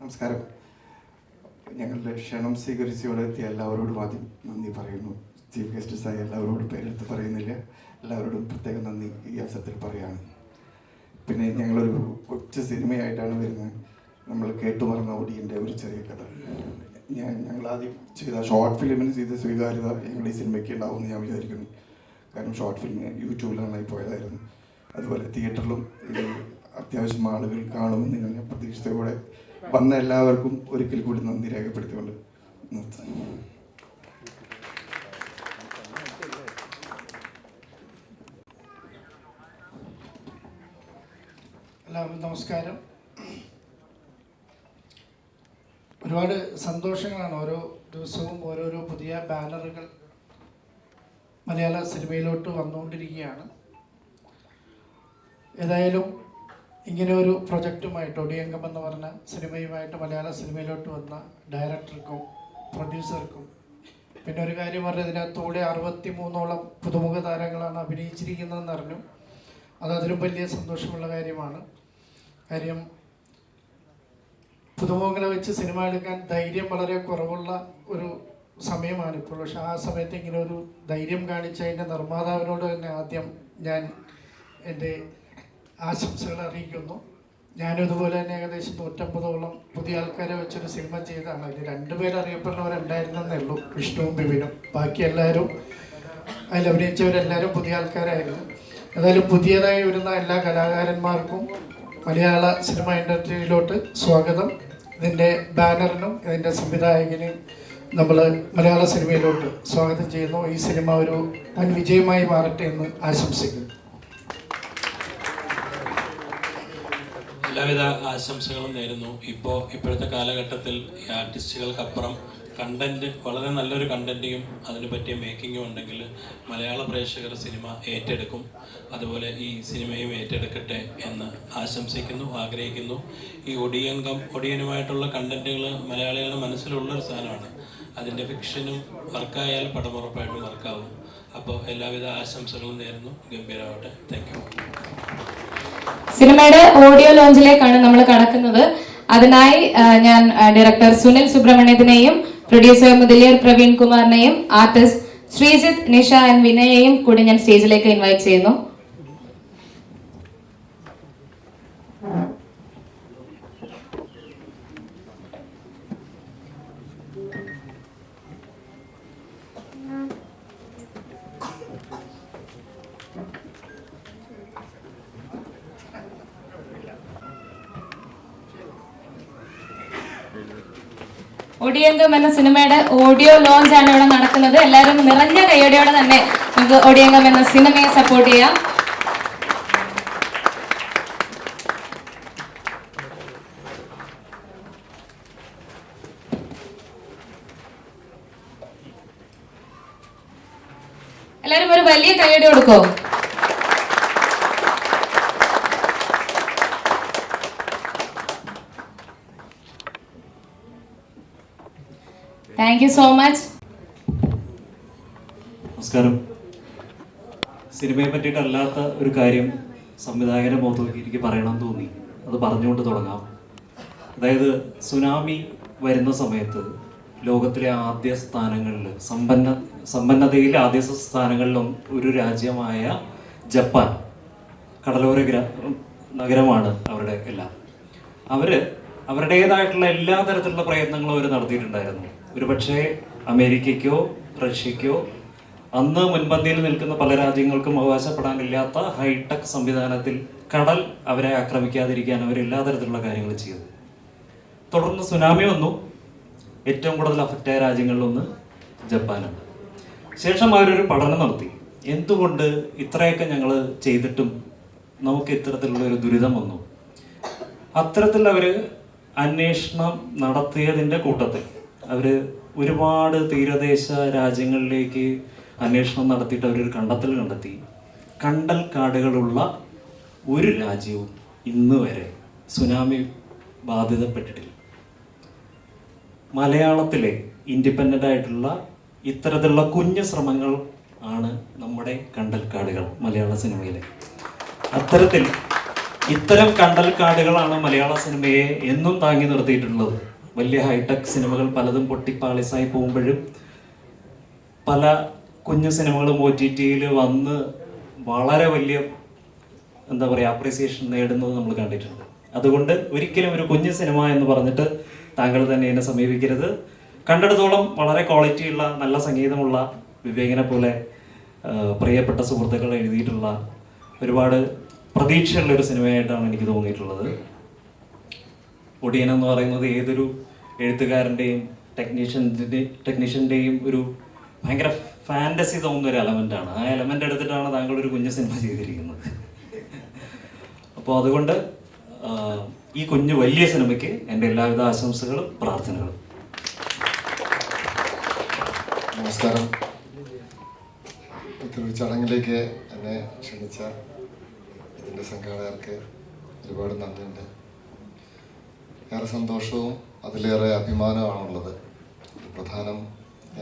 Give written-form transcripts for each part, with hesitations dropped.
നമസ്കാരം. ഞങ്ങളുടെ ക്ഷണം സ്വീകരിച്ച് ഇവിടെ എത്തിയ എല്ലാവരോടും ആദ്യം നന്ദി പറയുന്നു. ചീഫ് ഗസ്റ്റസായ എല്ലാവരോടും പേരെടുത്ത് പറയുന്നില്ല, എല്ലാവരോടും പ്രത്യേകം നന്ദി ഈ അവസരത്തിൽ പറയുകയാണ്. പിന്നെ ഞങ്ങളൊരു കൊച്ചു സിനിമയായിട്ടാണ് വരുന്നത്. നമ്മൾ കേട്ടുമറന്ന ഒടിയൻ്റെ ഒരു ചെറിയ കഥ. ഞങ്ങൾ ആദ്യം ചെയ്ത ഷോർട്ട് ഫിലിമിന് ചെയ്ത സ്വീകാര്യത ഞങ്ങൾ ഈ സിനിമയ്ക്ക് ഉണ്ടാവുമെന്ന് ഞാൻ വിചാരിക്കുന്നു. കാരണം ഷോർട്ട് ഫിലിം യൂട്യൂബിൽ നന്നായി പോയതായിരുന്നു. അതുപോലെ തിയേറ്ററിലും ഇത് അത്യാവശ്യം ആളുകൾ കാണുമെന്ന് ഞാൻ പ്രതീക്ഷിച്ചതോടെ വന്ന എല്ലാവർക്കും ഒരിക്കൽ കൂടി നന്ദി രേഖപ്പെടുത്തിക്കൊണ്ട് നിർത്തുന്നു. എല്ലാവർക്കും നമസ്കാരം. ഒരുപാട് സന്തോഷങ്ങളാണ്. ഓരോ ദിവസവും ഓരോരോ പുതിയ ബാനറുകൾ മലയാള സിനിമയിലോട്ട് വന്നുകൊണ്ടിരിക്കുകയാണ്. ഏതായാലും ഇങ്ങനെ ഒരു പ്രൊജക്റ്റുമായിട്ട് ഒടിയങ്കം എന്ന് പറഞ്ഞ സിനിമയുമായിട്ട് മലയാള സിനിമയിലോട്ട് വന്ന ഡയറക്ടർക്കും പ്രൊഡ്യൂസർക്കും, പിന്നെ ഒരു കാര്യം പറഞ്ഞാൽ ഇതിനകത്തൂടെ 63ഓളം പുതുമുഖ താരങ്ങളാണ് അഭിനയിച്ചിരിക്കുന്നതെന്ന് അറിഞ്ഞു. അതിലും വലിയ സന്തോഷമുള്ള കാര്യമാണ്. കാര്യം പുതുമുഖങ്ങളെ വെച്ച് സിനിമ എടുക്കാൻ ധൈര്യം വളരെ കുറവുള്ള ഒരു സമയമാണിപ്പോൾ. പക്ഷെ ആ സമയത്ത് ഇങ്ങനെ ഒരു ധൈര്യം കാണിച്ച അതിൻ്റെ നിർമ്മാതാവിനോട് തന്നെ ആദ്യം ഞാൻ എൻ്റെ ആശംസകൾ അറിയിക്കുന്നു. ഞാനും ഇതുപോലെ തന്നെ ഏകദേശം 150ഓളം പുതിയ ആൾക്കാരെ വെച്ചൊരു സിനിമ ചെയ്താണ്. അതിൽ 2 പേര് അറിയപ്പെടുന്നവരുണ്ടായിരുന്നേ ഉള്ളൂ, വിഷ്ണുവും ബിബിനും. ബാക്കി എല്ലാവരും അതിൽ അഭിനയിച്ചവരെല്ലാവരും പുതിയ ആൾക്കാരായിരുന്നു. ഏതായാലും പുതിയതായി വരുന്ന എല്ലാ കലാകാരന്മാർക്കും മലയാള സിനിമ ഇൻഡസ്ട്രിയിലോട്ട് സ്വാഗതം. ഇതിൻ്റെ ബാനറിനും ഇതിൻ്റെ സംവിധായകനും നമ്മൾ മലയാള സിനിമയിലോട്ട് സ്വാഗതം ചെയ്യുന്നു. ഈ സിനിമ ഒരു വൻ വിജയമായി മാറട്ടെ എന്ന് ആശംസിക്കുന്നു. എല്ലാവിധ ആശംസകളും നേരുന്നു. ഇപ്പോഴത്തെ കാലഘട്ടത്തിൽ ഈ ആർട്ടിസ്റ്റുകൾക്കപ്പുറം കണ്ടന്റ്, വളരെ നല്ലൊരു കണ്ടന്റിയും അതിന് പറ്റിയ മേക്കിങ്ങും ഉണ്ടെങ്കിൽ മലയാള പ്രേക്ഷകർ സിനിമ ഏറ്റെടുക്കും. അതുപോലെ ഈ സിനിമയും ഏറ്റെടുക്കട്ടെ എന്ന് ആശംസിക്കുന്നു, ആഗ്രഹിക്കുന്നു. ഈ ഒടിയനുമായിട്ടുള്ള കണ്ടന്റുകൾ മലയാളികളുടെ മനസ്സിലുള്ളൊരു സാധനമാണ്. അതിൻ്റെ ഫിക്ഷനും വർക്കായാൽ പടം ഉറപ്പായിട്ടും വർക്കാവും. അപ്പോൾ എല്ലാവിധ ആശംസകളും നേരുന്നു. ഗംഭീരമാവട്ടെ. Thank you. സിനിമയുടെ ഓഡിയോ ലോഞ്ചിലേക്കാണ് നമ്മൾ കടക്കുന്നത്. അതിനായി ഞാൻ ഡയറക്ടർ സുനിൽ സുബ്രഹ്മണ്യത്തിനെയും പ്രൊഡ്യൂസർ മുതലിയർ പ്രവീൺ കുമാറിനെയും ആർട്ടിസ്റ്റ് ശ്രീജിത്ത്, നിഷ ആൻഡ് വിനയെയും കൂടി ഞാൻ സ്റ്റേജിലേക്ക് ഇൻവൈറ്റ് ചെയ്യുന്നു. ഒടിയങ്കം എന്ന സിനിമയുടെ ഓഡിയോ ലോഞ്ച് ആണ് ഇവിടെ നടക്കുന്നത്. എല്ലാവരും നിറഞ്ഞ കൈയോടെയോടെ തന്നെ നമുക്ക് ഒടിയങ്കം എന്ന സിനിമയെ സപ്പോർട്ട് ചെയ്യാം. എല്ലാവരും ഒരു വലിയ കൈയോടെ കൊടുക്കോ. Thank you so much. നമസ്കാരം. സിനിമയെ പറ്റിയിട്ടല്ലാത്ത ഒരു കാര്യം സംവിധായകനെ മുഖത്ത് നോക്കി എനിക്ക് പറയണമെന്ന് തോന്നി. അത് പറഞ്ഞുകൊണ്ട് തുടങ്ങാം. അതായത് സുനാമി വരുന്ന സമയത്ത് ലോകത്തിലെ ആദ്യ സ്ഥാനങ്ങളിൽ, സമ്പന്നതയിൽ ആദ്യ സ്ഥാനങ്ങളിലും ഒരു രാജ്യമായ ജപ്പാൻ, കടലോര നഗരമാണ് അവരുടെ എല്ലാം. അവരുടേതായിട്ടുള്ള എല്ലാ തരത്തിലുള്ള പ്രയത്നങ്ങളും അവർ നടത്തിയിട്ടുണ്ടായിരുന്നു. ഒരുപക്ഷെ അമേരിക്കയ്ക്കോ റഷ്യയ്ക്കോ അന്ന് മുൻപന്തിയിൽ നിൽക്കുന്ന പല രാജ്യങ്ങൾക്കും അവകാശപ്പെടാനില്ലാത്ത ഹൈടെക് സംവിധാനത്തിൽ കടൽ അവരെ ആക്രമിക്കാതിരിക്കാൻ അവർ എല്ലാ തരത്തിലുള്ള കാര്യങ്ങൾ ചെയ്തു. തുടർന്ന് സുനാമി വന്നു. ഏറ്റവും കൂടുതൽ അഫക്റ്റായ രാജ്യങ്ങളിലൊന്ന് ജപ്പാനാണ്. ശേഷം അവരൊരു പഠനം നടത്തി. എന്തുകൊണ്ട് ഇത്രയൊക്കെ ഞങ്ങൾ ചെയ്തിട്ടും നമുക്ക് ഇത്തരത്തിലുള്ള ഒരു ദുരിതം വന്നു? അത്തരത്തിൽ അവർ അന്വേഷണം നടത്തിയതിൻ്റെ കൂട്ടത്തിൽ അവർ ഒരുപാട് തീരദേശ രാജ്യങ്ങളിലേക്ക് അന്വേഷണം നടത്തിയിട്ട് അവരൊരു കണ്ടെത്തൽ കണ്ടെത്തി. കണ്ടൽ കാടുകളുള്ള ഒരു രാജ്യവും ഇന്ന് വരെ സുനാമി ബാധിതപ്പെട്ടിട്ടില്ല. മലയാളത്തിലെ ഇൻഡിപെൻഡൻ്റ് ആയിട്ടുള്ള ഇത്തരത്തിലുള്ള കുഞ്ഞു ശ്രമങ്ങൾ ആണ് നമ്മുടെ കണ്ടൽക്കാടുകൾ മലയാള സിനിമയിലെ. അത്തരത്തിൽ ഇത്തരം കണ്ടൽ കാടുകളാണ് മലയാള സിനിമയെ എന്നും താങ്ങി നിർത്തിയിട്ടുള്ളത്. വലിയ ഹൈടെക് സിനിമകൾ പലതും പൊട്ടിപ്പാളിസായി പോകുമ്പോഴും പല കുഞ്ഞു സിനിമകളും OTT-യിൽ വന്ന് വളരെ വലിയ എന്താ പറയുക അപ്രീസിയേഷൻ നേടുന്നത് നമ്മൾ കണ്ടിട്ടുണ്ട്. അതുകൊണ്ട് ഒരിക്കലും ഒരു കുഞ്ഞു സിനിമ എന്ന് പറഞ്ഞിട്ട് താങ്കൾ തന്നെ എന്നെ സമീപിക്കരുത്. കണ്ടിടത്തോളം വളരെ ക്വാളിറ്റിയുള്ള നല്ല സംഗീതമുള്ള വിവേകനെ പോലെ പ്രിയപ്പെട്ട സുഹൃത്തുക്കൾ എഴുതിയിട്ടുള്ള ഒരുപാട് പ്രതീക്ഷയുള്ള ഒരു സിനിമയായിട്ടാണ് എനിക്ക് തോന്നിയിട്ടുള്ളത്. ഒടിയൻ എന്ന് പറയുന്നത് ഏതൊരു എഴുത്തുകാരൻ്റെയും ടെക്നീഷ്യൻ്റെയും ഒരു ഭയങ്കര ഫാൻറ്റസി തോന്നുന്ന ഒരു എലമെൻ്റാണ്. ആ എലമെൻ്റ് എടുത്തിട്ടാണ് താങ്കൾ ഒരു കുഞ്ഞു സിനിമ ചെയ്തിരിക്കുന്നത്. അപ്പോൾ അതുകൊണ്ട് ഈ കുഞ്ഞു വലിയ സിനിമയ്ക്ക് എൻ്റെ എല്ലാവിധ ആശംസകളും പ്രാർത്ഥനകളും. നമസ്കാരം. ഇത്തരൊരു ചടങ്ങിലേക്ക് എന്നെ ക്ഷണിച്ച ഇതിൻ്റെ സംഘാടകർക്ക് ഒരുപാട് നന്ദിയുണ്ട്. ഏറെ സന്തോഷവും അതിലേറെ അഭിമാനമാണുള്ളത്. പ്രധാനം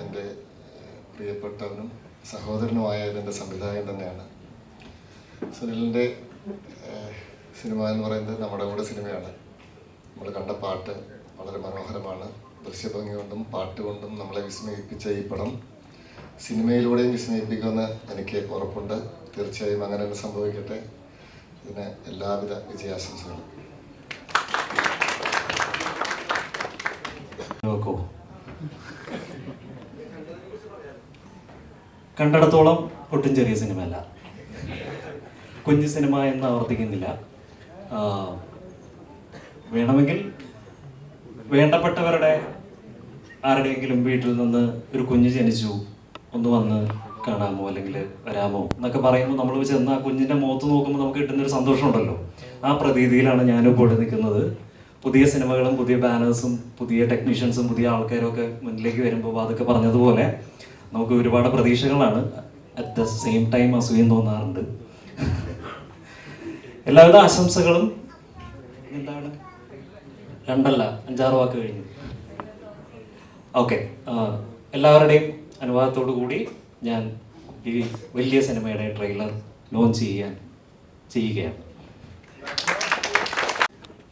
എൻ്റെ പ്രിയപ്പെട്ടവനും സഹോദരനുമായ ഇതിൻ്റെ സംവിധായകൻ തന്നെയാണ്. സുനിലിൻ്റെ സിനിമ എന്ന് പറയുന്നത് നമ്മുടെ കൂടെ സിനിമയാണ്. നമ്മൾ കണ്ട പാട്ട് വളരെ മനോഹരമാണ്. ദൃശ്യഭംഗി കൊണ്ടും പാട്ട് കൊണ്ടും നമ്മളെ വിസ്മയിപ്പിച്ച ഈ പടം സിനിമയിലൂടെയും വിസ്മയിപ്പിക്കുമെന്ന് എനിക്ക് ഉറപ്പുണ്ട്. തീർച്ചയായും അങ്ങനെ തന്നെ സംഭവിക്കട്ടെ. ഇതിന് എല്ലാവിധ വിജയാശംസകളും. കണ്ടിടത്തോളം ഒട്ടും ചെറിയ സിനിമയല്ല, കുഞ്ഞു സിനിമ എന്ന് ആവർത്തിക്കുന്നില്ല. വേണമെങ്കിൽ വേണ്ടപ്പെട്ടവരുടെ ആരുടെയെങ്കിലും വീട്ടിൽ നിന്ന് ഒരു കുഞ്ഞ് ജനിച്ചു, ഒന്ന് വന്ന് കാണാമോ അല്ലെങ്കിൽ വരാമോ എന്നൊക്കെ പറയുമ്പോൾ നമ്മൾ ചെന്ന് ആ കുഞ്ഞിൻ്റെ മുഖത്ത് നോക്കുമ്പോൾ നമുക്ക് കിട്ടുന്നൊരു സന്തോഷമുണ്ടല്ലോ. ആ പ്രതീതിയിലാണ് ഞാനിപ്പോൾ ഇവിടെ നിൽക്കുന്നത്. പുതിയ സിനിമകളും പുതിയ ബാനേഴ്സും പുതിയ ടെക്നീഷ്യൻസും പുതിയ ആൾക്കാരും ഒക്കെ മുന്നിലേക്ക് വരുമ്പോൾ അതൊക്കെ പറഞ്ഞതുപോലെ നമുക്ക് ഒരുപാട് പ്രതീക്ഷകളാണ്. അറ്റ് ദ സെയിം ടൈം അസൂയം തോന്നാറുണ്ട്. എല്ലാവിധ ആശംസകളും. എന്താണ് 2 അല്ല 5-6 വാക്ക് കഴിഞ്ഞു. ഓക്കെ, എല്ലാവരുടെയും അനുവാദത്തോടു കൂടി ഞാൻ ഈ വലിയ സിനിമയുടെ ട്രെയിലർ ലോഞ്ച് ചെയ്യുകയാണ്.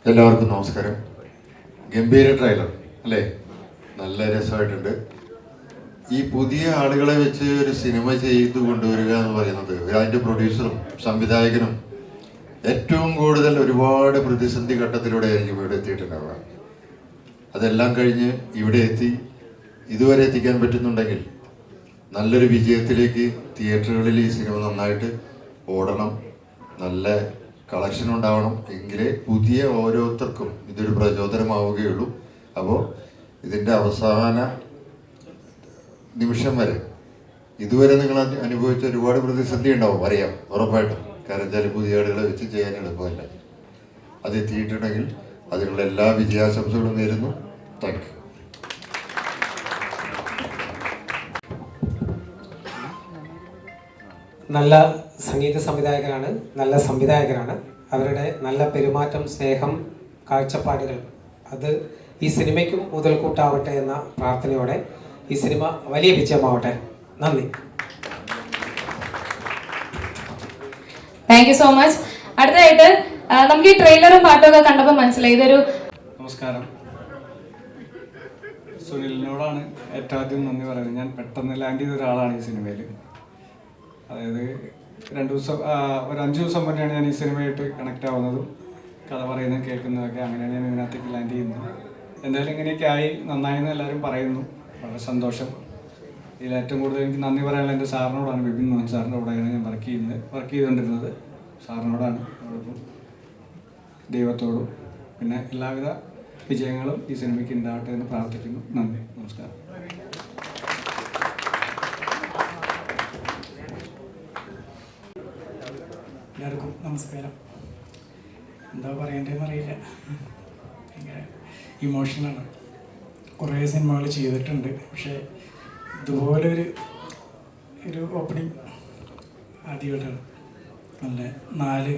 എല്ലാവർക്കും നമസ്കാരം. ഗംഭീര ട്രെയിലർ അല്ലേ? നല്ല രസമായിട്ടുണ്ട്. ഈ പുതിയ ആളുകളെ വെച്ച് ഒരു സിനിമ ചെയ്തു കൊണ്ടുവരിക എന്ന് പറയുന്നത് അതിൻ്റെ പ്രൊഡ്യൂസറും സംവിധായകനും ഏറ്റവും കൂടുതൽ ഒരുപാട് പ്രതിസന്ധി ഘട്ടത്തിലൂടെ ആയിരിക്കും ഇവിടെ എത്തിയിട്ടുണ്ടാവുക. അതെല്ലാം കഴിഞ്ഞ് ഇവിടെ എത്തി ഇതുവരെ എത്തിക്കാൻ പറ്റുന്നുണ്ടെങ്കിൽ നല്ലൊരു വിജയത്തിലേക്ക് തിയേറ്ററുകളിൽ ഈ സിനിമ നന്നായിട്ട് ഓടണം, നല്ല കളക്ഷൻ ഉണ്ടാവണം. എങ്കിലേ പുതിയ ഓരോരുത്തർക്കും ഇതൊരു പ്രചോദനമാവുകയുള്ളൂ. അപ്പോൾ ഇതിൻ്റെ അവസാന നിമിഷം വരെ ഇതുവരെ നിങ്ങൾ അനുഭവിച്ച ഒരുപാട് പ്രതിസന്ധി ഉണ്ടാവും, അറിയാം, ഉറപ്പായിട്ടും. കാരണം വെച്ചാൽ പുതിയ ആളുകളെ വെച്ച് ചെയ്യാൻ എളുപ്പമല്ല. അത് എത്തിയിട്ടുണ്ടെങ്കിൽ അതിനുള്ള എല്ലാ വിജയാശംസകളും നേരുന്നു. Thank you. നല്ല സംഗീത സംവിധായകരാണ്, നല്ല സംവിധായകരാണ്. അവരുടെ നല്ല പെരുമാറ്റം, സ്നേഹം, കാഴ്ചപ്പാടുകൾ അത് ഈ സിനിമയ്ക്കും മുതൽക്കൂട്ടാവട്ടെ എന്ന പ്രാർത്ഥനയോടെ ഈ സിനിമ വലിയ വിജയമാവട്ടെ. നന്ദി. Thank you so much. അടുത്തതായിട്ട് നമുക്ക് ഈ ട്രെയിലറും പാട്ടും ഒക്കെ കണ്ടപ്പോൾ മനസ്സിലായി ഇതൊരു. നമസ്കാരം. സുനിലിനോടാണ് ഏറ്റവും ആദ്യം നന്ദി പറയുന്നത്. ഞാൻ പെട്ടെന്ന് ലാൻഡ് ചെയ്ത ഒരാളാണ് ഈ സിനിമയിൽ. അതായത് 2 ദിവസം ഒരു 5 ദിവസം മുന്നെയാണ് ഞാൻ ഈ സിനിമയായിട്ട് കണക്റ്റ് ആവുന്നതും കഥ പറയുന്നതും കേൾക്കുന്നതൊക്കെ. അങ്ങനെയാണ് ഞാൻ ഇതിനകത്തേക്ക് ലാൻഡ് ചെയ്യുന്നത്. എന്തായാലും ഇങ്ങനെയൊക്കെ ആയി നന്നായെന്ന് എല്ലാവരും പറയുന്നു. വളരെ സന്തോഷം. ഇതിൽ ഏറ്റവും കൂടുതൽ എനിക്ക് നന്ദി പറയാനുള്ള എൻ്റെ സാറിനോടാണ്. ബിപിൻ മോഹൻ സാറിൻ്റെ കൂടെയാണ് ഞാൻ വർക്ക് ചെയ്തുകൊണ്ടിരുന്നത്. സാറിനോടാണ്, അതോടൊപ്പം ദൈവത്തോടും. പിന്നെ എല്ലാവിധ വിജയങ്ങളും ഈ സിനിമയ്ക്ക് ഉണ്ടാവട്ടെ എന്ന് പ്രാർത്ഥിക്കുന്നു. നന്ദി, നമസ്കാരം. എല്ലാവർക്കും നമസ്കാരം. എന്താ പറയേണ്ടതെന്ന് അറിയില്ല, ഭയങ്കര ഇമോഷനാണ്. കുറേ സിനിമകൾ ചെയ്തിട്ടുണ്ട്, പക്ഷേ ഇതുപോലെ ഒരു ഓപ്പണിങ് ആദ്യമായിട്ടാണ്. നല്ല 4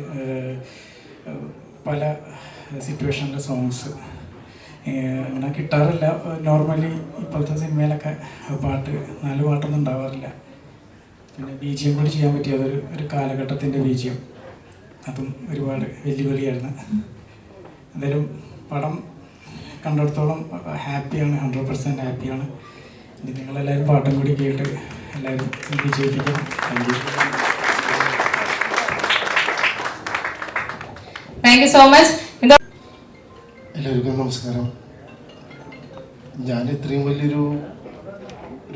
പല സിറ്റുവേഷനിലെ സോങ്സ് അങ്ങനെ കിട്ടാറില്ല. നോർമലി ഇപ്പോഴത്തെ സിനിമയിലൊക്കെ 4 പാട്ടൊന്നും ഉണ്ടാവാറില്ല. പിന്നെ BGM കൂടി ചെയ്യാൻ പറ്റിയത് ഒരു കാലഘട്ടത്തിൻ്റെ BGM. അതും ഒരുപാട് വെല്ലുവിളിയായിരുന്നു. എന്തായാലും പടം കണ്ടിടത്തോളം ഹാപ്പിയാണ്, 100% ഹാപ്പിയാണ്. ഇനി നിങ്ങളെല്ലാവരും പാട്ടും കൂടി കേട്ട് എല്ലാവരും വിജയിപ്പിക്കണം. Thank you so much. എല്ലാവർക്കും നമസ്കാരം. ഞാൻ ഇത്രയും വലിയൊരു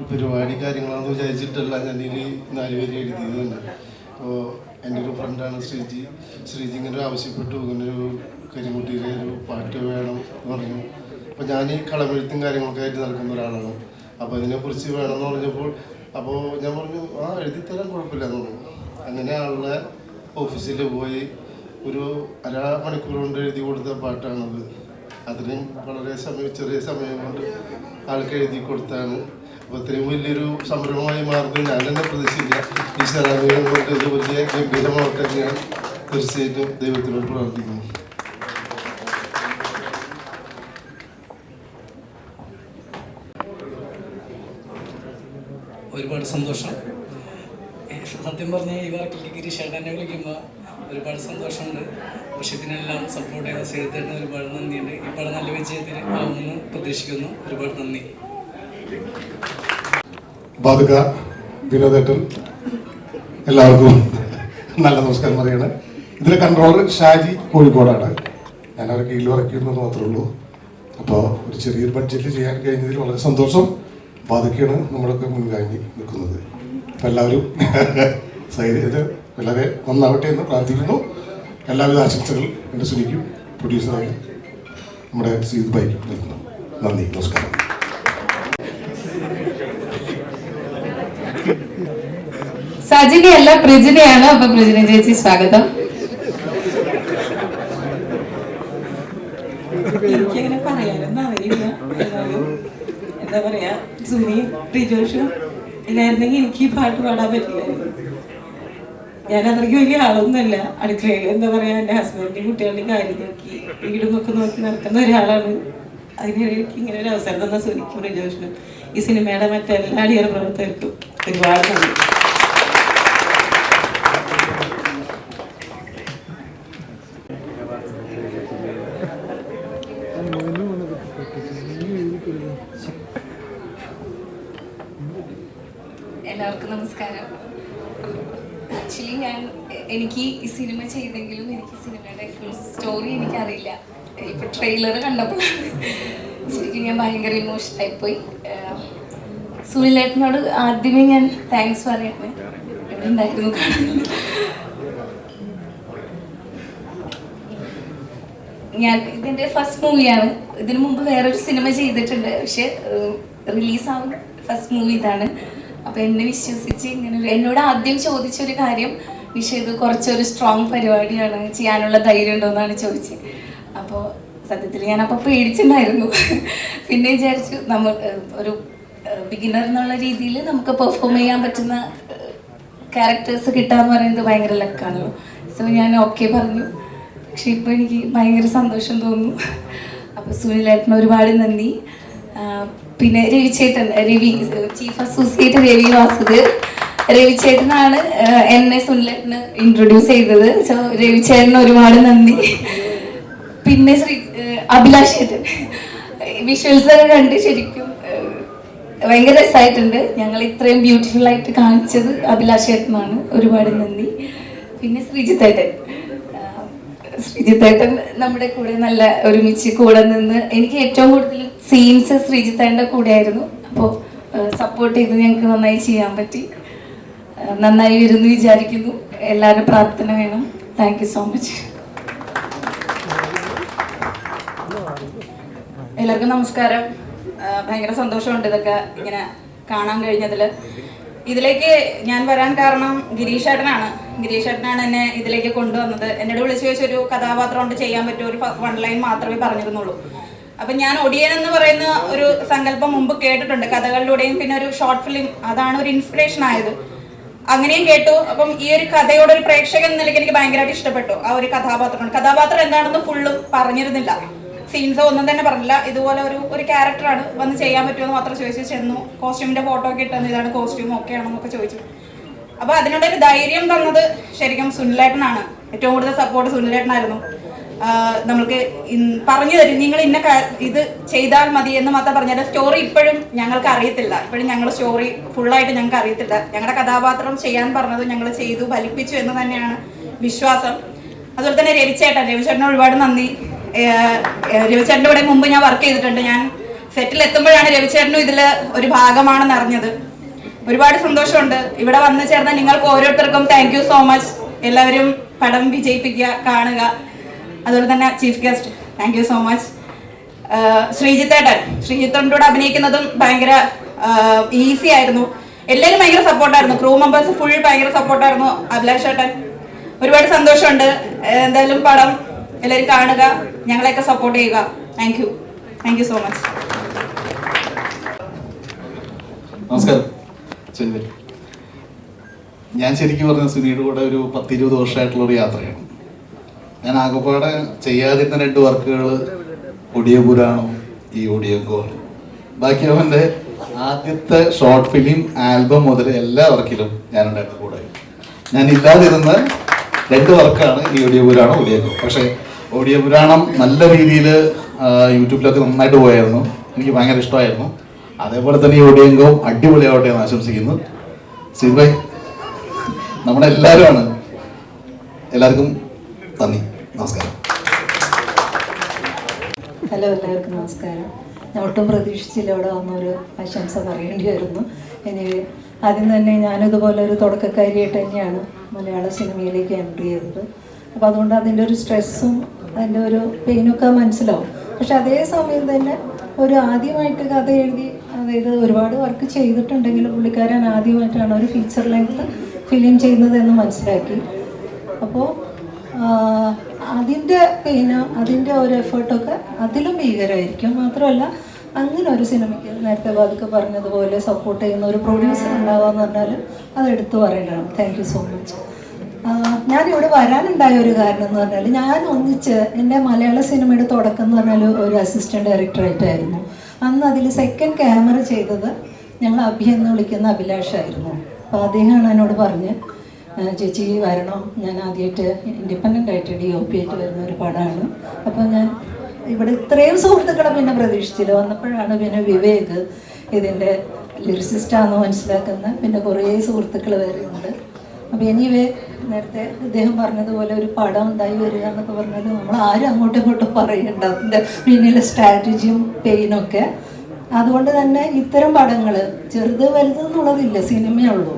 പരിപാടി കാര്യങ്ങളാണെന്ന് വിചാരിച്ചിട്ടല്ല ഞാൻ ഈ 4 പേര് എഴുതിയത് തന്നെ. അപ്പോൾ എൻ്റെ ഒരു ഫ്രണ്ടാണ് ശ്രീജി ഇങ്ങനെ ആവശ്യപ്പെട്ടു, ഇങ്ങനൊരു കരിമുട്ടിയിലെ ഒരു പാട്ട് വേണം എന്ന് പറഞ്ഞു. അപ്പോൾ ഞാൻ ഈ കളമെഴുത്തും കാര്യങ്ങളൊക്കെ ആയിട്ട് നടക്കുന്ന ഒരാളാണ്. അപ്പോൾ ഇതിനെക്കുറിച്ച് വേണമെന്ന് പറഞ്ഞപ്പോൾ അപ്പോൾ ഞാൻ പറഞ്ഞു എഴുതിത്തരാൻ കുഴപ്പമില്ലെന്ന് പറഞ്ഞു. അങ്ങനെ ആളുടെ ഓഫീസിൽ പോയി ഒരു അരമണിക്കൂർ കൊണ്ട് എഴുതി കൊടുത്ത പാട്ടാണത്. അതിനും വളരെ ചെറിയ സമയം കൊണ്ട് ആൾക്ക് എഴുതി കൊടുത്താണ്. അപ്പോൾ ഇത്രയും വലിയൊരു സംരംഭമായി മാറുന്നത് ഞാൻ തന്നെ പ്രതീക്ഷിച്ചില്ല. ഈ ശരാമികം കൊണ്ട് ഇത് വലിയ ഗംഭീരമാവട്ടെ ഞാൻ തീർച്ചയായിട്ടും ദൈവത്തിനോട് പ്രാർത്ഥിക്കുന്നു. ഒരുപാട് സന്തോഷം. സത്യം പറഞ്ഞാൽ ഈ വർക്കിൽ ഗിരീഷേട്ടനെ വിളിക്കുമ്പോൾ ഒരുപാട് സന്തോഷമുണ്ട്. പക്ഷെ ഇതിനെല്ലാം സപ്പോർട്ട് ചെയ്ത ശ്രീധരന് ഒരുപാട് നന്ദിയുണ്ട്. ഈ പടം നല്ല വിജയത്തിന് ആവുമെന്ന് പ്രതീക്ഷിക്കുന്നു. ഒരുപാട് നന്ദി. ബാധക വിനോദേട്ടൻ, എല്ലാവർക്കും നല്ല നമസ്കാരം പറയാണ്. ഇതിലെ കൺട്രോളർ ഷാജി കോഴിക്കോടാണ്. ഞാൻ അവരെ കീഴിൽ വരയ്ക്കുന്നത് മാത്രമേ ഉള്ളൂ. അപ്പോൾ ഒരു ചെറിയൊരു ബഡ്ജറ്റിൽ ചെയ്യാൻ കഴിഞ്ഞതിൽ വളരെ സന്തോഷം. ബാധകയാണ് നമ്മളൊക്കെ മുൻകാങ്ങി നിൽക്കുന്നത്. അപ്പം എല്ലാവരും ഇത് വളരെ നന്നാവട്ടെ എന്ന് പ്രാർത്ഥിക്കുന്നു. എല്ലാവിധ ആശംസകൾ എൻ്റെ സുനിക്കും പ്രൊഡ്യൂസറായ നമ്മുടെ സീത് ബൈക്കും നൽകുന്നു. നന്ദി, നമസ്കാരം. സജിനിയല്ല പ്രിജിനയാണ്. അപ്പൊ പ്രിജിന ചേച്ചി സ്വാഗതം. എനിക്കങ്ങനെ പറയാനൊന്നും അറിയില്ല. എന്താ പറയാ, സുനിയും റിജോഷും ഇല്ലായിരുന്നെങ്കിൽ എനിക്ക് ഈ പാട്ട് പാടാൻ പറ്റില്ലായിരുന്നു. ഞാൻ അത്രയ്ക്ക് വലിയ ആളൊന്നുമല്ല. അടുക്കളയിൽ എന്താ പറയാ, എൻ്റെ ഹസ്ബൻഡിൻ്റെയും കുട്ടികളുടെയും കാര്യം നോക്കി വീടുമൊക്കെ നോക്കി നടക്കുന്ന ഒരാളാണ്. അതിനിടെ എനിക്ക് ഇങ്ങനെ ഒരു അവസരം തന്ന സുനിക്കും റിജോഷിനും ഈ സിനിമയുടെ മറ്റെല്ലാ അണിയറ പ്രവർത്തകർക്കും ഒരുപാട് നന്ദി. എല്ലാവർക്കും നമസ്കാരം. ആക്ച്വലി എനിക്ക് ഈ സിനിമ ചെയ്തെങ്കിലും എനിക്ക് സിനിമയുടെ ഫുൾ സ്റ്റോറി എനിക്കറിയില്ല. ഇപ്പൊ ട്രെയിലർ കണ്ടപ്പോഴാണ് ശരിക്കും ഞാൻ ഭയങ്കര ഇമോഷണലായിപ്പോയി. സുനിലേട്ടനോട് ആദ്യമേ ഞാൻ താങ്ക്സ് പറയാണ്. ഇവിടെ ഉണ്ടായിരുന്നു കാണുന്നത്. ഞാൻ ഇതിൻ്റെ ഫസ്റ്റ് മൂവിയാണ്. ഇതിനു മുമ്പ് വേറൊരു സിനിമ ചെയ്തിട്ടുണ്ട്, പക്ഷെ റിലീസാവുന്ന ഫസ്റ്റ് മൂവി ഇതാണ്. അപ്പോൾ എന്നെ വിശ്വസിച്ച് ഇങ്ങനെ എന്നോട് ആദ്യം ചോദിച്ചൊരു കാര്യം, ഇത് കുറച്ചൊരു സ്ട്രോങ് പരിപാടിയാണ്, ചെയ്യാനുള്ള ധൈര്യം ഉണ്ടോ എന്നാണ് ചോദിച്ചത്. അപ്പോൾ സത്യത്തിൽ ഞാനപ്പോൾ പേടിച്ചിട്ടുണ്ടായിരുന്നു. പിന്നെ വിചാരിച്ചു നമ്മൾ ഒരു ബിഗിനർ എന്നുള്ള രീതിയിൽ നമുക്ക് പെർഫോം ചെയ്യാൻ പറ്റുന്ന ക്യാരക്ടേഴ്സ് കിട്ടാന്ന് പറയുന്നത് ഭയങ്കര ലക്കാണല്ലോ. സോ ഞാൻ ഓക്കെ പറഞ്ഞു. പക്ഷെ ഇപ്പോൾ എനിക്ക് ഭയങ്കര സന്തോഷം തോന്നുന്നു. അപ്പോൾ സുനിലേട്ടന് ഒരുപാട് നന്ദി. പിന്നെ രവിചേട്ടൻ, ചീഫ് അസോസിയേറ്റ് രവി വാസുദേവ്, രവിചേട്ടനാണ് എന്നെ സുനിലേട്ടന് ഇൻട്രൊഡ്യൂസ് ചെയ്തത്. സോ രവിചേട്ടന് ഒരുപാട് നന്ദി. പിന്നെ അഭിലാഷ് ചേട്ടൻ, വിഷ്വൽസ് കണ്ട് ശരിക്കും ഭയങ്കര രസമായിട്ടുണ്ട്. ഞങ്ങൾ ഇത്രയും ബ്യൂട്ടിഫുൾ ആയിട്ട് കാണിച്ചത് അഭിലാഷ് ചേട്ടനാണ്. ഒരുപാട് നന്ദി. പിന്നെ ശ്രീജിത്തേട്ടൻ നമ്മുടെ കൂടെ നല്ല ഒരുമിച്ച് കൂടെ നിന്ന് എനിക്ക് ഏറ്റവും കൂടുതൽ സീൻസ് ശ്രീജിത്തേട്ടൻ്റെ കൂടെ ആയിരുന്നു. അപ്പോൾ സപ്പോർട്ട് ചെയ്ത് ഞങ്ങൾക്ക് നന്നായി ചെയ്യാൻ പറ്റി. നന്നായി വരുന്നു വിചാരിക്കുന്നു. എല്ലാവരും പ്രാർത്ഥന വേണം. Thank you so much. എല്ലാവർക്കും നമസ്കാരം. ഭയങ്കര സന്തോഷമുണ്ട് ഇതൊക്കെ ഇങ്ങനെ കാണാൻ കഴിഞ്ഞതിൽ. ഇതിലേക്ക് ഞാൻ വരാൻ കാരണം ഗിരീഷേട്ടനാണ് എന്നെ ഇതിലേക്ക് കൊണ്ടുവന്നത്. എന്നോട് വിളിച്ചു ചോദിച്ചൊരു കഥാപാത്രം കൊണ്ട് ചെയ്യാൻ പറ്റുമോ, ഒരു 1 ലൈൻ മാത്രമേ പറഞ്ഞിരുന്നുള്ളൂ. അപ്പം ഞാൻ ഒടിയൻ എന്ന് പറയുന്ന ഒരു സങ്കല്പം മുമ്പ് കേട്ടിട്ടുണ്ട് കഥകളിലൂടെയും. പിന്നെ ഒരു ഷോർട്ട് ഫിലിം, അതാണ് ഒരു ഇൻസ്പിറേഷൻ ആയത്. അങ്ങനെയും കേട്ടു. അപ്പം ഈ ഒരു കഥയോട് ഒരു പ്രേക്ഷകൻ നിലയ്ക്ക് എനിക്ക് ഭയങ്കരമായിട്ട് ഇഷ്ടപ്പെട്ടു. ആ ഒരു കഥാപാത്രം എന്താണെന്ന് ഫുള്ളും പറഞ്ഞിരുന്നില്ല, സീൻസ് ഒന്നും തന്നെ പറഞ്ഞില്ല. ഇതുപോലെ ഒരു ക്യാരക്ടറാണ്, വന്ന് ചെയ്യാൻ പറ്റുമെന്ന് മാത്രം ചോദിച്ചു. ചെന്നു കോസ്റ്റ്യൂമിന്റെ ഫോട്ടോ ഒക്കെ ഇട്ടെന്ന്, ഇതാണ് കോസ്റ്റ്യൂം, ഓക്കെ ആണെന്നൊക്കെ ചോദിച്ചു. അപ്പോൾ അതിനുള്ളൊരു ധൈര്യം തന്നത് ശരിക്കും സുനിലേട്ടനാണ്. ഏറ്റവും കൂടുതൽ സപ്പോർട്ട് സുനിലേട്ടനായിരുന്നു. നമ്മൾക്ക് പറഞ്ഞു തരും, നിങ്ങൾ ഇന്ന ഇത് ചെയ്താൽ മതി എന്ന് മാത്രം പറഞ്ഞാൽ സ്റ്റോറി ഇപ്പോഴും ഞങ്ങൾക്ക് അറിയത്തില്ല. ഇപ്പോഴും ഞങ്ങൾ സ്റ്റോറി ഫുള്ളായിട്ട് ഞങ്ങൾക്ക് അറിയത്തില്ല. ഞങ്ങളുടെ കഥാപാത്രം ചെയ്യാൻ പറഞ്ഞത് ഞങ്ങൾ ചെയ്തു ഫലിപ്പിച്ചു എന്ന് തന്നെയാണ് വിശ്വാസം. അതുപോലെ തന്നെ രവിചേട്ടന് ഒരുപാട് നന്ദി. രവിചേട്ടൻ്റെ കൂടെ മുമ്പ് ഞാൻ വർക്ക് ചെയ്തിട്ടുണ്ട്. ഞാൻ സെറ്റിൽ എത്തുമ്പോഴാണ് രവിചേട്ടനും ഇതിൽ ഒരു ഭാഗമാണെന്ന് അറിഞ്ഞത്. ഒരുപാട് സന്തോഷമുണ്ട്. ഇവിടെ വന്നു ചേർന്ന നിങ്ങൾക്ക് ഓരോരുത്തർക്കും താങ്ക് യു സോ മച്ച്. എല്ലാവരും പടം വിജയിപ്പിക്കുക, കാണുക. അതുപോലെ തന്നെ chief guest thank you so much. ശ്രീജിത്തേട്ടൻ്റെ കൂടെ അഭിനയിക്കുന്നതും ഭയങ്കര ഈസി ആയിരുന്നു. എല്ലാവരും ഭയങ്കര സപ്പോർട്ടായിരുന്നു. ക്രൂ മെമ്പേഴ്സ് ഫുൾ ഭയങ്കര സപ്പോർട്ടായിരുന്നു. അഭിലാഷ് ചേട്ടൻ ഒരുപാട് സന്തോഷമുണ്ട്. എന്തായാലും പടം എല്ലാവരും കാണുക, ഞങ്ങളെയൊക്കെ സപ്പോർട്ട് ചെയ്യുക. Thank you so much. നമസ്കാരം. ഞാൻ ശരിക്കും പറഞ്ഞ സുനിയുടെ കൂടെ ഒരു 10-20 വർഷമായിട്ടുള്ളൊരു യാത്രയാണ്. ഞാൻ ആകെപ്പാടെ ചെയ്യാതിരുന്ന 2 വർക്കുകൾ ഒഡിയോ പുരാണവും ഈ ഒഡിയോ ഗോൾ. ബാക്കി അവൻ്റെ ആദ്യത്തെ ഷോർട്ട് ഫിലിം ആൽബം മുതൽ എല്ലാ വർക്കിലും ഞാനുണ്ടായിരുന്നു കൂടെ. ഞാൻ ഇല്ലാതിരുന്ന 2 വർക്കാണ് ഈ ഒഡിയോ പുരാണം, ഒഡിയോ ഗോൾ. പക്ഷേ ഒഡിയോ പുരാണം നല്ല രീതിയിൽ യൂട്യൂബിലൊക്കെ നന്നായിട്ട് പോയായിരുന്നു. എനിക്ക് ഭയങ്കര ഇഷ്ടമായിരുന്നു. അതേപോലെ തന്നെ ഈ ഒഡിയോ ഗോൾ അടിപൊളിയാവട്ടെ എന്ന് ആശംസിക്കുന്നു. ശ്രീഭായ് നമ്മുടെ എല്ലാവരുമാണ്. എല്ലാവർക്കും നന്ദി, നമസ്കാരം. ഹലോ, എല്ലാവർക്കും നമസ്കാരം. ഞാൻ ഒട്ടും പ്രതീക്ഷിച്ചില്ല ഇവിടെ വന്നൊരു ആശംസ പറയേണ്ടി വരുന്നു. ഇനി ആദ്യം തന്നെ ഞാനിതുപോലെ ഒരു തുടക്കക്കാരിയായിട്ട് തന്നെയാണ് മലയാള സിനിമയിലേക്ക് എൻട്രി ചെയ്തത്. അപ്പോൾ അതുകൊണ്ട് അതിൻ്റെ ഒരു സ്ട്രെസ്സും അതിൻ്റെ ഒരു പെയിനൊക്കെ മനസ്സിലാവും. പക്ഷെ അതേ സമയം തന്നെ ഒരു ആദ്യമായിട്ട് കഥ എഴുതി, അതായത് ഒരുപാട് വർക്ക് ചെയ്തിട്ടുണ്ടെങ്കിലും പുള്ളിക്കാരൻ ആദ്യമായിട്ടാണ് ഒരു ഫീച്ചർ ലെങ്ത് ഫിലിം ചെയ്യുന്നതെന്ന് മനസ്സിലാക്കി. അപ്പോൾ അതിൻ്റെ പെയിന്, അതിൻ്റെ ഒരു എഫേർട്ടൊക്കെ അതിലും ഭീകരമായിരിക്കും. മാത്രമല്ല അങ്ങനെ ഒരു സിനിമയ്ക്ക് നേരത്തെ ബാധിക്ക് പറഞ്ഞതുപോലെ സപ്പോർട്ട് ചെയ്യുന്ന ഒരു പ്രൊഡ്യൂസർ ഉണ്ടാവുകയെന്ന് പറഞ്ഞാൽ അത് എടുത്തു പറയണം. Thank you so much. ഞാനിവിടെ വരാനുണ്ടായ ഒരു കാരണം എന്ന് പറഞ്ഞാൽ ഞാൻ ഒന്നിച്ച് എൻ്റെ മലയാള സിനിമയുടെ തുടക്കം എന്ന് പറഞ്ഞാൽ ഒരു അസിസ്റ്റൻറ്റ് ഡയറക്ടറായിട്ടായിരുന്നു. അന്ന് അതിൽ സെക്കൻഡ് ക്യാമറ ചെയ്തത് ഞങ്ങൾ അഭി എന്ന് വിളിക്കുന്ന അഭിലാഷായിരുന്നു. അപ്പോൾ അദ്ദേഹമാണ് എന്നോട് പറഞ്ഞ്, ചേച്ചി വരണം, ഞാൻ ആദ്യമായിട്ട് ഇൻഡിപെൻഡൻ്റ് ആയിട്ട് DOP ആയിട്ട് വരുന്ന ഒരു പടമാണ്. അപ്പോൾ ഞാൻ ഇവിടെ ഇത്രയും സുഹൃത്തുക്കളെ പിന്നെ പ്രതീക്ഷിച്ചില്ല. വന്നപ്പോഴാണ് പിന്നെ വിവേക് ഇതിൻ്റെ ലിറിസിസ്റ്റാണെന്ന് മനസ്സിലാക്കുന്നത്. പിന്നെ കുറേ സുഹൃത്തുക്കൾ വരെ ഉണ്ട്. അപ്പോൾ എനിവേ നേരത്തെ അദ്ദേഹം പറഞ്ഞതുപോലെ ഒരു പടം ഉണ്ടായി വരിക എന്നൊക്കെ പറഞ്ഞാൽ നമ്മൾ ആരും അങ്ങോട്ടും ഇങ്ങോട്ടും പറയണ്ട അതിൻ്റെ പിന്നിലെ സ്ട്രാറ്റജിയും പെയിനൊക്കെ. അതുകൊണ്ട് തന്നെ ഇത്തരം പടങ്ങൾ ചെറുത് വലുത് എന്നുള്ളതില്ല, സിനിമയുള്ളൂ.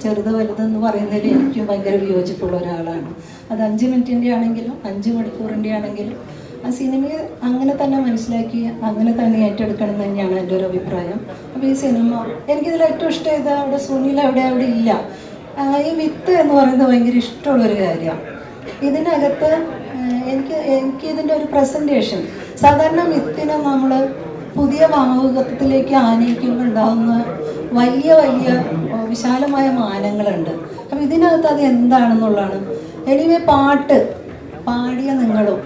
ചെറുത് വലുതെന്ന് പറയുന്നതിൽ എനിക്കും ഭയങ്കര വിയോജിപ്പുള്ള ഒരാളാണ്. അത് 5 മിനിറ്റിൻ്റെ ആണെങ്കിലും 5 മണിക്കൂറിൻ്റെ ആണെങ്കിലും ആ സിനിമയെ അങ്ങനെ തന്നെ മനസ്സിലാക്കി അങ്ങനെ തന്നെ ഏറ്റെടുക്കണം എന്ന് തന്നെയാണ് എൻ്റെ ഒരു അഭിപ്രായം. അപ്പോൾ ഈ സിനിമ എനിക്കിതിൽ ഏറ്റവും ഇഷ്ടമായത് അവിടെ സുനിൽ അവിടെ ഇല്ല. ഈ വിത്ത് എന്ന് പറയുന്നത് ഭയങ്കര ഇഷ്ടമുള്ളൊരു കാര്യമാണ്. ഇതിനകത്ത് എനിക്കിതിൻ്റെ ഒരു പ്രസൻറ്റേഷൻ, സാധാരണ വിത്തിനെ നമ്മൾ പുതിയ ഭാവുകത്വത്തിലേക്ക് ആനയിക്കുമ്പോൾ ഉണ്ടാകുന്ന വലിയ വലിയ വിശാലമായ മാനങ്ങളുണ്ട്. അപ്പം ഇതിനകത്ത് അത് എന്താണെന്നുള്ളതാണ്. എനിവേ പാട്ട് പാടിയ നിങ്ങളും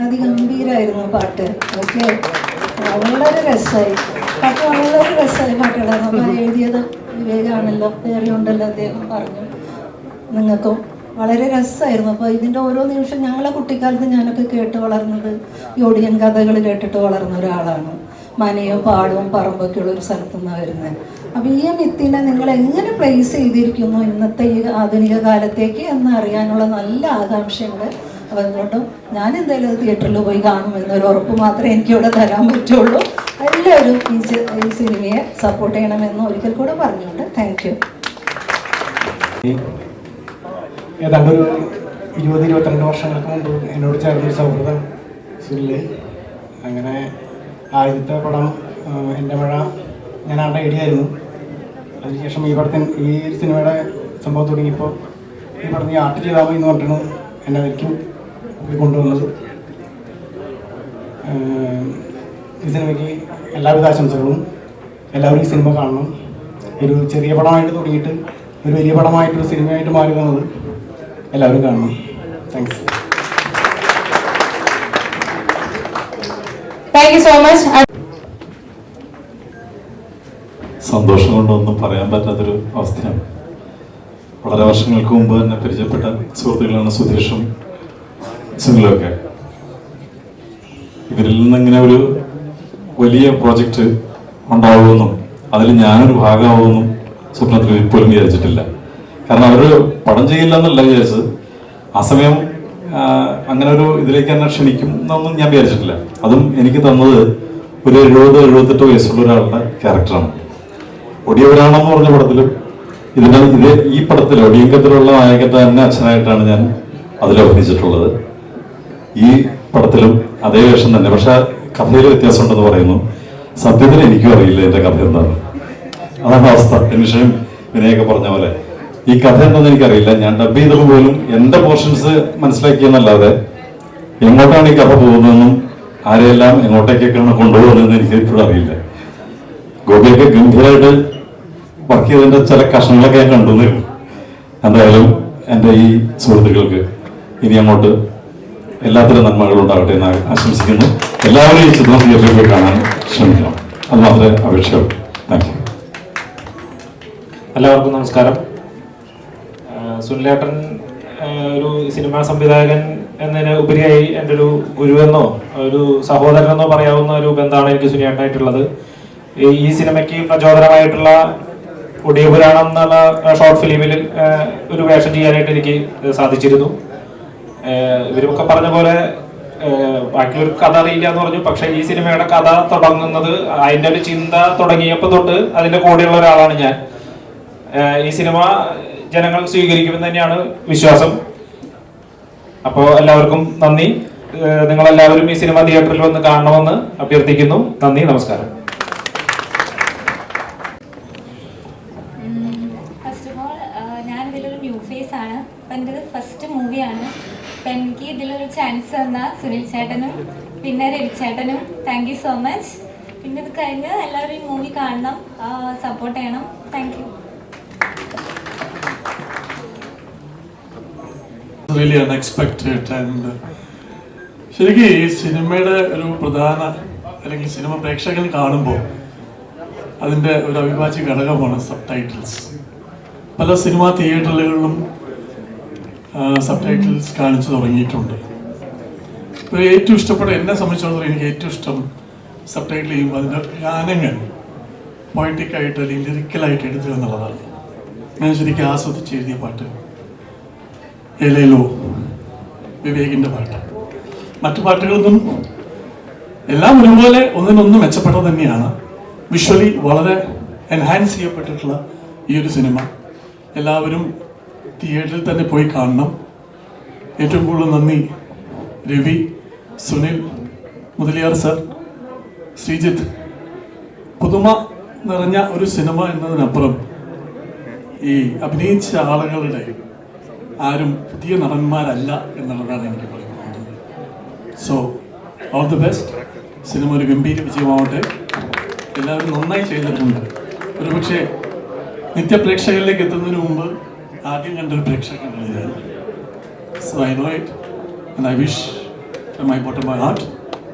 അതിഗംഭീരമായിരുന്നു പാട്ട്. ഓക്കെ, വളരെ രസമായി പാട്ട്, വളരെ രസമായി പാട്ടുകളായിരുന്നു. അപ്പോൾ എഴുതിയത് വിവേകാണല്ലോ, വേറെ ഉണ്ടല്ലോ, അദ്ദേഹം പറഞ്ഞു. നിങ്ങൾക്കും വളരെ രസമായിരുന്നു. അപ്പോൾ ഇതിൻ്റെ ഓരോ നിമിഷം ഞങ്ങളെ കുട്ടിക്കാലത്ത് ഞാനൊക്കെ കേട്ട് വളർന്നത് ഈ ഒടിയൻ കഥകൾ കേട്ടിട്ട് വളർന്ന ഒരാളാണ്. മനയും പാടവും പറമ്പൊക്കെ ഉള്ള ഒരു സ്ഥലത്തു നിന്നാണ് വരുന്നത്. അപ്പോൾ ഈ മിത്തിനെ നിങ്ങൾ എങ്ങനെ പ്ലേസ് ചെയ്തിരിക്കുന്നു ഇന്നത്തെ ഈ ആധുനിക കാലത്തേക്ക് എന്ന് അറിയാനുള്ള നല്ല ആകാംക്ഷയുണ്ട്. അപ്പോൾ അതുകൊണ്ടും ഞാൻ എന്തായാലും തിയേറ്ററിൽ പോയി കാണുമെന്നൊരു ഉറപ്പ് മാത്രമേ എനിക്കിവിടെ തരാൻ പറ്റുള്ളൂ. എല്ലാവരും ഈ സിനിമയെ സപ്പോർട്ട് ചെയ്യണമെന്ന് ഒരിക്കൽ കൂടെ പറഞ്ഞുകൊണ്ട് താങ്ക് യു. ഏതാണ്ടൊരു 20-22 വർഷങ്ങൾക്ക് മുമ്പ് എന്നോട് ചേർന്നൊരു സൗഹൃദം സുനിൽ. അങ്ങനെ ആദ്യത്തെ പടം എൻ്റെ മഴ ഞാൻ ആളുടെ ഐഡിയായിരുന്നു. അതിനുശേഷം ഈ സിനിമയുടെ സംഭവം തുടങ്ങിയപ്പോൾ ഈ പറഞ്ഞ ആർട്ട് ചെയ്താൽ മതി എന്ന് പറഞ്ഞിട്ടാണ് എന്നെ അതിലേക്ക് കൊണ്ടുവന്നത്. ഈ സിനിമയ്ക്ക് എല്ലാവിധ ആശംസകളും. എല്ലാവരും ഈ സിനിമ കാണണം. ഒരു ചെറിയ പടമായിട്ട് തുടങ്ങിയിട്ട് ഒരു വലിയ പടമായിട്ടൊരു സിനിമയായിട്ട് മാറി വന്നത് എല്ലാവരും കാണണം. Thanks. Thank you so much. സന്തോഷം കൊണ്ടൊന്നും പറയാൻ പറ്റാത്തൊരു അവസ്ഥയാണ്. വളരെ വർഷങ്ങൾക്ക് മുമ്പ് തന്നെ പരിചയപ്പെട്ട സുഹൃത്തുക്കളാണ് സുധീഷും സുനിലൊക്കെ. ഇവരിൽ നിന്നിങ്ങനെ ഒരു വലിയ പ്രോജക്റ്റ് ഉണ്ടാവുമെന്നും അതിൽ ഞാനൊരു ഭാഗമാവുമെന്നും സ്വപ്നത്തിൽ ഇപ്പോഴും വിചാരിച്ചിട്ടില്ല. കാരണം അവർ പടം ചെയ്യില്ല എന്നല്ല വിചാരിച്ചത്, ആ സമയം അങ്ങനെ ഒരു ഇതിലേക്ക് തന്നെ ക്ഷണിക്കും എന്നൊന്നും ഞാൻ വിചാരിച്ചിട്ടില്ല. അതും എനിക്ക് തന്നത് ഒരു 70-78 വയസ്സുള്ള ഒരാളുടെ ക്യാരക്ടറാണ്. ഒടിയവരാണെന്ന് പറഞ്ഞ പടത്തിലും ഈ പടത്തിൽ ഒടിയങ്കത്തിലുള്ള നായകന്റെ തന്നെ അച്ഛനായിട്ടാണ് ഞാൻ അതിൽ അഭിനയിച്ചിട്ടുള്ളത്. ഈ പടത്തിലും അതേ വേഷം തന്നെ, പക്ഷെ കഥയിൽ വ്യത്യാസമുണ്ടെന്ന് പറയുന്നു. സത്യത്തിൽ എനിക്കും അറിയില്ല എൻ്റെ കഥ എന്താണ്. അതാണ് അവസ്ഥ. നിമിഷം വിനയൊക്കെ പറഞ്ഞ പോലെ ഈ കഥ എന്താണെന്ന് എനിക്കറിയില്ല. ഞാൻ ഡബ് ചെയ്തപ്പോൾ പോലും എൻ്റെ പോർഷൻസ് മനസ്സിലാക്കിയെന്നല്ലാതെ എങ്ങോട്ടാണ് ഈ കഥ പോകുന്നതെന്നും ആരെയെല്ലാം എങ്ങോട്ടേക്കൊക്കെയാണ് കൊണ്ടുപോകുന്നതെന്ന് എനിക്ക് ഇപ്പോഴും അറിയില്ല. ഗോപിയൊക്കെ ഗംഭീരമായിട്ട് വർക്ക് ചെയ്തതിൻ്റെ ചില കഷ്ണങ്ങളൊക്കെ ഞാൻ കണ്ടുവന്നിരുന്നു. എന്തായാലും എൻ്റെ ഈ സുഹൃത്തുക്കൾക്ക് ഇനി അങ്ങോട്ട് എല്ലാത്തരം നന്മകളും ഉണ്ടാകട്ടെ എന്ന് ആശംസിക്കുന്നു. എല്ലാവരും ഈ ചിത്രം തിയേറ്ററിൽ പോയി കാണാൻ ശ്രമിക്കണം, അത് മാത്രമേ അപേക്ഷയുള്ളൂ. Thank you. എല്ലാവർക്കും നമസ്കാരം. സുനിലേട്ടൻ ഒരു സിനിമാ സംവിധായകൻ എന്നതിന് ഉപരിയായി എൻ്റെ ഒരു ഗുരുവെന്നോ ഒരു സഹോദരനെന്നോ പറയാവുന്ന ഒരു ബന്ധമാണ് എനിക്ക് സുനിയേട്ടനായിട്ടുള്ളത്. ഈ സിനിമയ്ക്ക് പ്രചോദനമായിട്ടുള്ള ഒടിയപുരാണം എന്നുള്ള ഷോർട്ട് ഫിലിമിൽ ഒരു വേഷം ചെയ്യാനായിട്ട് എനിക്ക് സാധിച്ചിരുന്നു. ഇവരൊക്കെ പറഞ്ഞ പോലെ ബാക്കിയൊരു കഥ അറിയില്ല എന്ന് പറഞ്ഞു. പക്ഷെ ഈ സിനിമയുടെ കഥ തുടങ്ങുന്നത് അതിൻ്റെ ഒരു ചിന്ത തുടങ്ങിയപ്പോൾ തൊട്ട് അതിൻ്റെ കൂടെയുള്ള ഒരാളാണ് ഞാൻ. ഈ സിനിമ ജനങ്ങൾ സ്വീകരിക്കുമെന്ന് തന്നെയാണ് വിശ്വാസം. അപ്പോൾ എല്ലാവർക്കും നന്ദി. നിങ്ങളെല്ലാവരും ഈ സിനിമ തിയേറ്ററിൽ വന്ന് കാണണമെന്ന് അഭ്യർത്ഥിക്കുന്നു. നന്ദി, നമസ്കാരം. ഫസ്റ്റ് ഓഫ് ഓൾ ഞാനിതിലൊരു ന്യൂ ഫേസ് ആണ്. അപ്പം എൻ്റെ ഫസ്റ്റ് മൂവിയാണ്. അപ്പം എനിക്ക് ഇതിലൊരു ചാൻസ് തന്ന സുനിൽ ചേട്ടനും പിന്നെ രവിചേട്ടനും താങ്ക് യു സോ മച്ച്. പിന്നെ ഇത് കഴിഞ്ഞ് എല്ലാവരും ഈ മൂവി കാണണം, സപ്പോർട്ട് ചെയ്യണം. Thank you. Really unexpected. And ശരിക്കും ഈ സിനിമയുടെ ഒരു പ്രധാന അല്ലെങ്കിൽ സിനിമ പ്രേക്ഷകൻ കാണുമ്പോൾ അതിൻ്റെ ഒരു അവിഭാജ്യ ഘടകമാണ് സബ് ടൈറ്റിൽസ്. പല സിനിമാ തിയേറ്ററുകളിലും സബ് ടൈറ്റിൽസ് കാണിച്ചു തുടങ്ങിയിട്ടുണ്ട്. ഇപ്പോൾ ഏറ്റവും ഇഷ്ടപ്പെട്ട, എന്നെ സംബന്ധിച്ചിടത്തോളം എനിക്ക് ഏറ്റവും ഇഷ്ടം സബ് ടൈറ്റിൽ ചെയ്യുമ്പോൾ അതിൻ്റെ ഗാനങ്ങൾ പോയറ്റിക്കായിട്ട് അല്ലെങ്കിൽ ലിറിക്കലായിട്ട് എഴുതുക എന്നുള്ളതാണ്. ഞാൻ ശരിക്കും ആസ്വദിച്ച് എഴുതിയ പാട്ട് ഏലേലോ വിവേകിൻ്റെ പാട്ട്. മറ്റു പാട്ടുകളൊന്നും എല്ലാം ഒരുപോലെ ഒന്നിനൊന്ന് മെച്ചപ്പെട്ടത് തന്നെയാണ്. വിഷ്വലി വളരെ എൻഹാൻസ് ചെയ്യപ്പെട്ടിട്ടുള്ള ഈ ഒരു സിനിമ എല്ലാവരും തിയേറ്ററിൽ തന്നെ പോയി കാണണം. ഏറ്റവും കൂടുതൽ നന്ദി രവി, സുനിൽ, മുതലിയാർ സർ, ശ്രീജിത്ത്. പുതുമ നിറഞ്ഞ ഒരു സിനിമ എന്നതിനപ്പുറം ഈ അഭിനയിച്ച ആളുകളുടെ ആരും പുതിയ നടന്മാരല്ല എന്നുള്ളതാണ് എനിക്ക് പറയുന്നത്. So all the best. Cinema ഒരു ഗംഭീര വിജയമാവട്ടെ. എല്ലാവരും നന്നായി ചെയ്തിട്ടുണ്ട്. ഒരുപക്ഷെ നിത്യപ്രേക്ഷകരിലേക്ക് എത്തുന്നതിന് മുമ്പ് ആദ്യം കണ്ടൊരു പ്രേക്ഷകനാണ് ഞാൻ. So I know it and I wish from my bottom my heart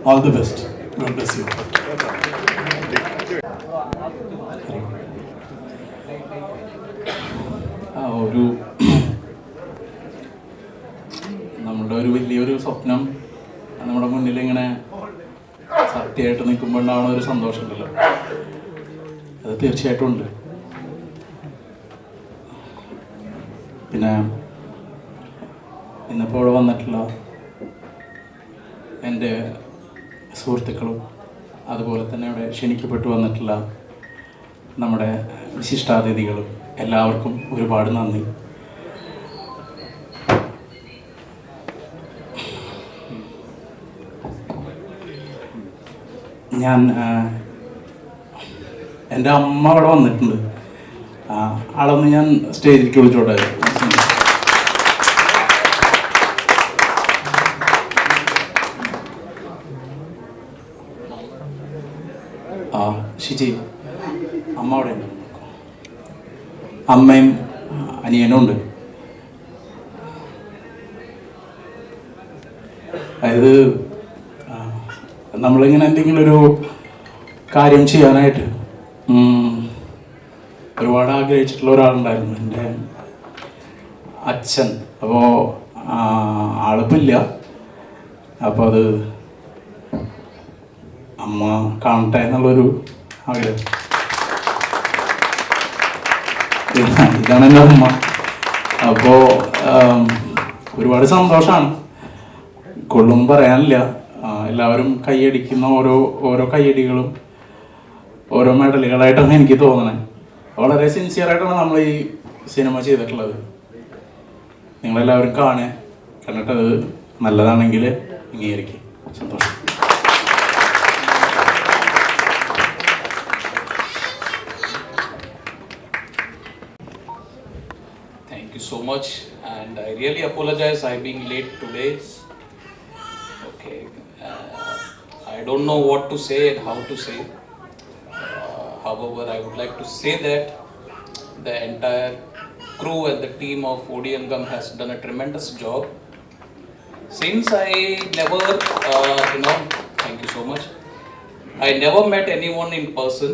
all the best. God bless you. ഒരു നമ്മുടെ ഒരു വലിയൊരു സ്വപ്നം നമ്മുടെ മുന്നിൽ ഇങ്ങനെ സത്യമായിട്ട് നിൽക്കുമ്പോൾ ഉണ്ടാവുന്ന ഒരു സന്തോഷമുണ്ടല്ലോ, അത് തീർച്ചയായിട്ടും ഉണ്ട്. പിന്നെ ഇന്നിപ്പോൾ ഇവിടെ വന്നിട്ടുള്ള എൻ്റെ സുഹൃത്തുക്കളും അതുപോലെ തന്നെ ഇവിടെ ക്ഷണിക്കപ്പെട്ടു വന്നിട്ടുള്ള നമ്മുടെ വിശിഷ്ടാതിഥികളും എല്ലാവർക്കും ഒരുപാട് നന്ദി. ഞാൻ എൻ്റെ അമ്മ അവിടെ വന്നിട്ടുണ്ട്. ആളൊന്ന് ഞാൻ സ്റ്റേജിലേക്ക് വിളിച്ചോട്ടെ. ഷിജി, അമ്മ അവിടെ ഉണ്ട്. അമ്മയും അനിയനും ഉണ്ട്. അതായത് നമ്മളിങ്ങനെ എന്തെങ്കിലും ഒരു കാര്യം ചെയ്യാനായിട്ട് ഒരുപാട് ആഗ്രഹിച്ചിട്ടുള്ള ഒരാളുണ്ടായിരുന്നു. എൻ്റെ അച്ഛൻ. അപ്പോൾ ആളിപ്പില്ല. അപ്പോൾ അത് അമ്മ കാണട്ടെ എന്നുള്ളൊരു ആഗ്രഹം. ഇതാണ് എൻ്റെ അമ്മ. അപ്പോൾ ഒരുപാട് സന്തോഷമാണ്, കൊള്ളും പറയാനില്ല. എല്ലാവരും കൈയടിക്കുന്ന ഓരോ കൈയടികളും ഓരോ മെഡലുകളായിട്ടാണ് എനിക്ക് തോന്നണേ. വളരെ സിൻസിയറായിട്ടാണ് നമ്മൾ ഈ സിനിമ ചെയ്തിട്ടുള്ളത്. നിങ്ങളെല്ലാവരും കണ്ടിട്ടത് നല്ലതാണെങ്കിൽ അംഗീകരിക്കും. സന്തോഷം. Thank you so much, and I really apologize I being late today. Okay, I don't know what to say and how to say. However, I would like to say that the entire crew and the team of Odiyangam has done a tremendous job. Since I never, thank you so much. I never met anyone in person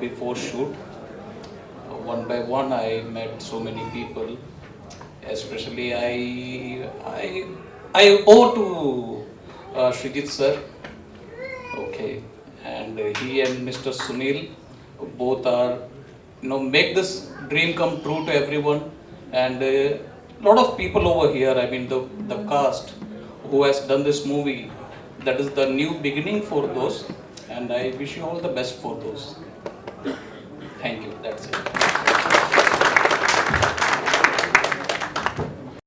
before shoot. One by one, I met so many people. Especially, I owe to Srijit sir. Okay, and he and Mr. Sunil both are, make this dream come true to everyone. And a lot of people over here, I mean the cast who has done this movie, that is the new beginning for those, and I wish you all the best for those.